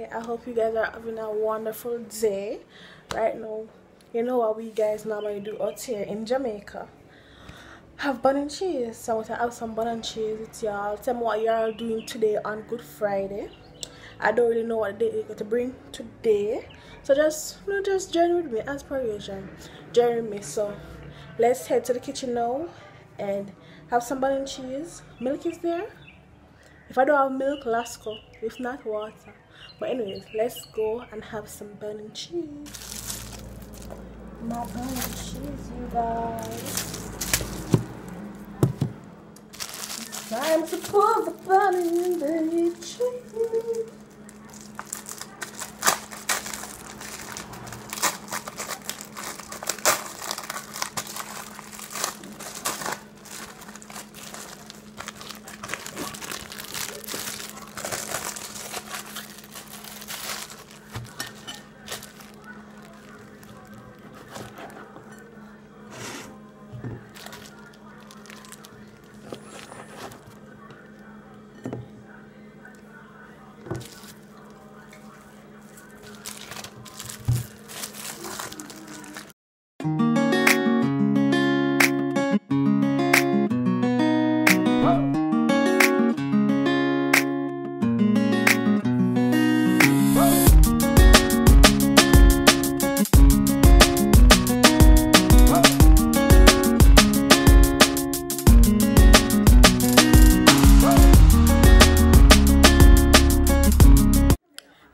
Friday. I hope you guys are having a wonderful day right now. You know what we guys normally do out here in Jamaica? Have bun and cheese. So I want to have some bun and cheese with y'all. Tell me what y'all doing today on Good Friday. I don't really know what day you're going to bring today. So just join with me as per usual. Join with me. So let's head to the kitchen now and have some bun and cheese. Milk is there. If I don't have milk, let's go. If not, water. But anyways, let's go and have some bun and cheese. My bun and cheese, you guys. It's time to put the bun in the cheese.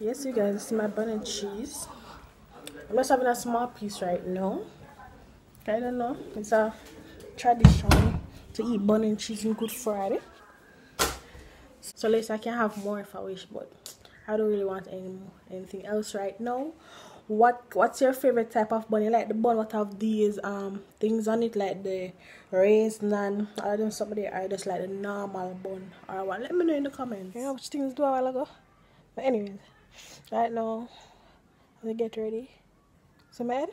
Yes, you guys, this is my bun and cheese. I'm just having a small piece right now. I don't know, it's a tradition to eat bun and cheese on Good Friday. So later I can have more if I wish, but I don't really want anything else right now. What's your favorite type of bun? You like the bun what have these things on it, like the raisin or them somebody, or just like the normal bun or what? Let me know in the comments. You know which things do a while ago. But anyways, right now we get ready. So mad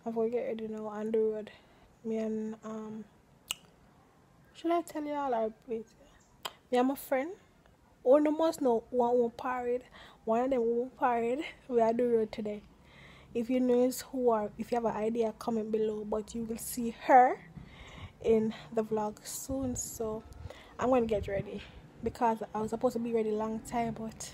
before we get ready now on the road. Me and should I tell you all or wait? Me and my friend. One of us know one parade. One of them won't parade. We are the road today. If you know who are, if you have an idea, comment below. But you will see her in the vlog soon. So I'm gonna get ready because I was supposed to be ready long time, but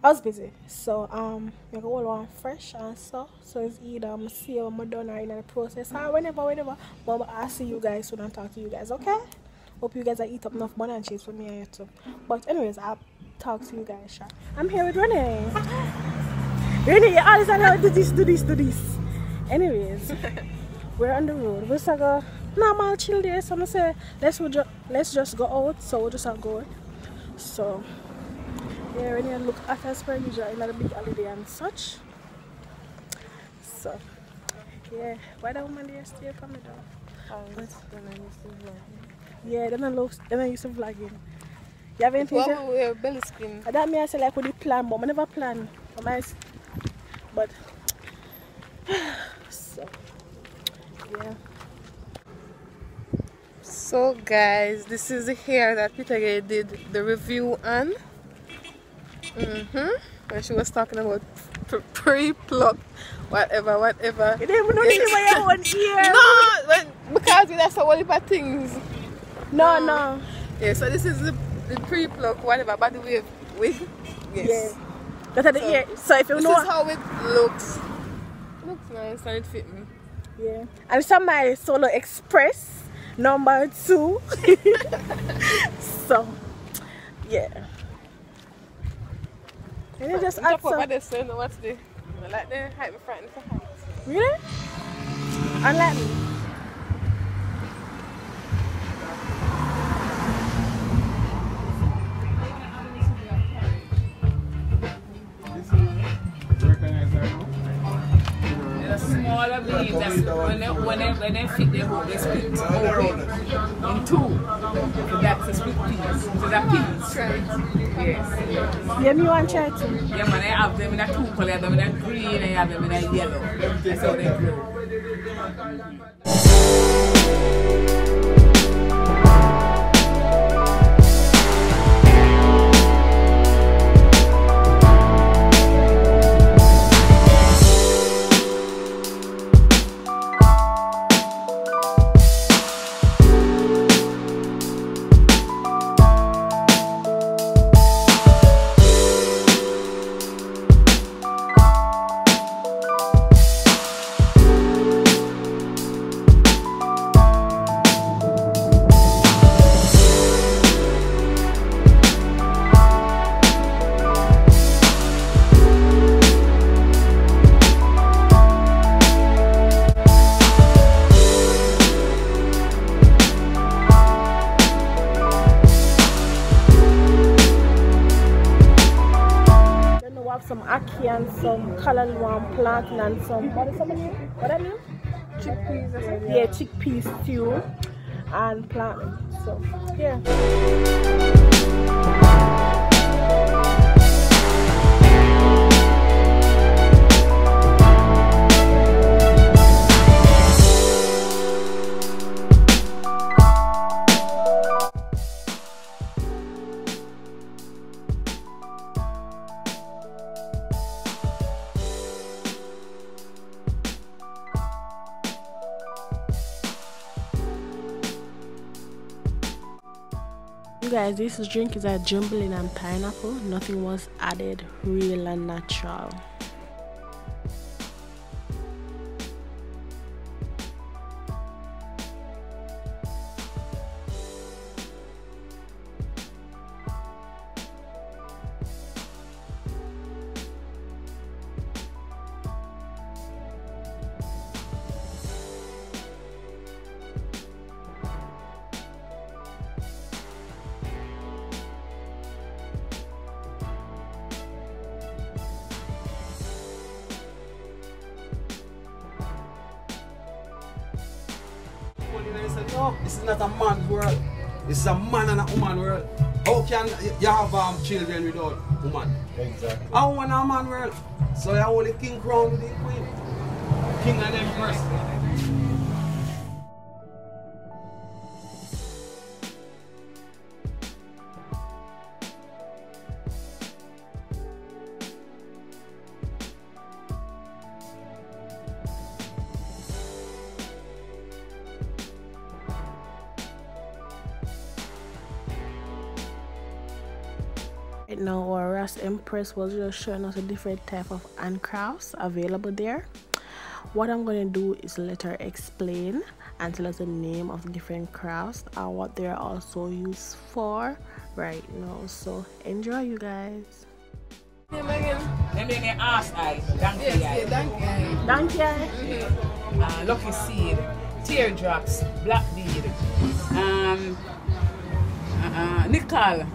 I was busy. So I go all on fresh and so it's either I'm see how I'm done or in the process or whenever. But I'll see you guys soon and talk to you guys, okay? Hope you guys are eat up enough bun and cheese for me and YouTube. But anyways, I'll talk to you guys, sure. I'm here with Renee. Renee, you always like do this. Anyways, we're on the road. We're just go normal chill day. So I'm gonna say let's just go out. So we'll just go. So yeah, Renee look at us per usual in a big holiday and such. So yeah, why the woman there still coming down? Yeah, then I used to vlogging. You have anything to wear belly skin. That me I say like with the plan, but I never plan. But so yeah. So guys, this is the hair that Peter did the review on. When she was talking about pre-pluck, whatever. You didn't even know this by your own ear. No, because that's the only bad things. No. Yeah, so this is the pre-pluck, whatever, but the wig. Yes. Yeah. That's the ear. So if you know, this is how it looks. It looks nice and it fit me. Yeah. And some my Solo Express number 2. So yeah. And you just add some. This, so what's the? I like the height in front for height. Really? Unlike me. Smaller beans, when they fit them up, they split open in 2. So that's a split piece. So that piece. Yes. Yeah, me want try too. Yeah, man, I have them in a 2 color, I have them in a green, I have them in a yellow. That's how they grow. we have some ackee and some kalalwan plantain and some what is something? What I mean? Chickpeas or something? Yeah, chickpea stew and plantain. So yeah. Guys, this drink is a jumbling and pineapple. Nothing was added, real and natural. No, this is not a man's world. This is a man and a woman world. How can you have children without woman? Exactly. A woman and a man world. So you only king crown with the queen. King and empress. Right now our Rasta Empress was just showing us a different type of handcrafts available there. What I'm going to do is let her explain and tell us the name of the different crafts and what they're also used for right now. So enjoy, you guys. Then they ass eye, donkey eye. Donkey eye. Lucky seed, teardrops, black bead, nickel.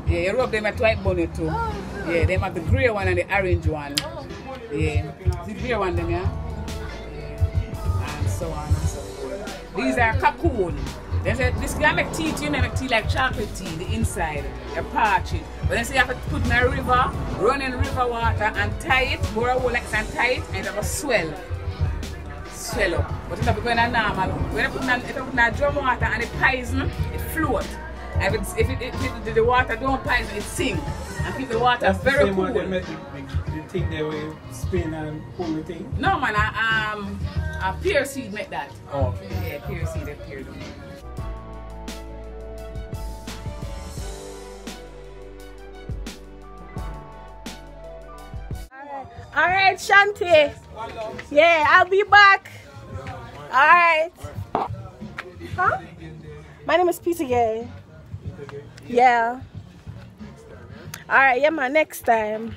Yeah, you rub them at white bunny too. Yeah, they have the grey one and the orange one. Yeah, the grey one then, yeah? And so on and so forth. These are cocoon. They say this guy make tea, you make tea like chocolate tea, the inside, you parch it. But then say you have to put in a river, run in river water and tie it, pour a Rolex and tie it, and it have a swell up. But it have to go in a normal. When you put in a drum water and it poison, it float. And if the water don't poison, it sink. And keep the water That's very the same cool. one they make the thing they will spin and pull the thing? No man, a pear seed make that. Oh, okay. Yeah, pear seed, a pear do. Alright, Shanti. Yeah, I'll be back. Alright. Huh? My name is Peter Gay. Yeah. Alright, yeah man, next time.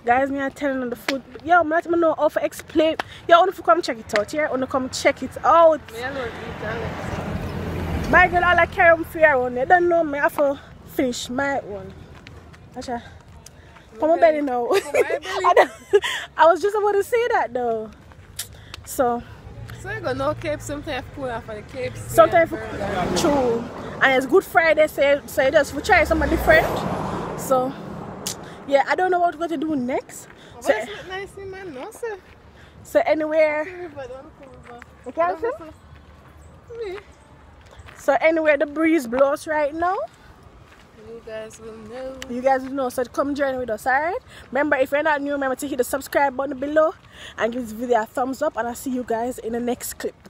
Guys, me are telling on the food. Yo, I'm letting me know how to explain. Yo, I want to come check it out, yeah? I want to come check it out. My girl, all I carry on for your own. You don't know me, I have to finish my one. Acha. Come on, belly now. I was just about to say that though. So you got no cape, sometimes pull off of the capes. Sometimes true. And it's Good Friday, so just we try something different. So yeah, I don't know what we're going to do next. So, Nice, man, no sir. So anywhere. You can't see? So anywhere the breeze blows right now. You guys will know. You guys will know. So come join with us, alright? Remember, if you're not new, remember to hit the subscribe button below and give this video a thumbs up. And I'll see you guys in the next clip.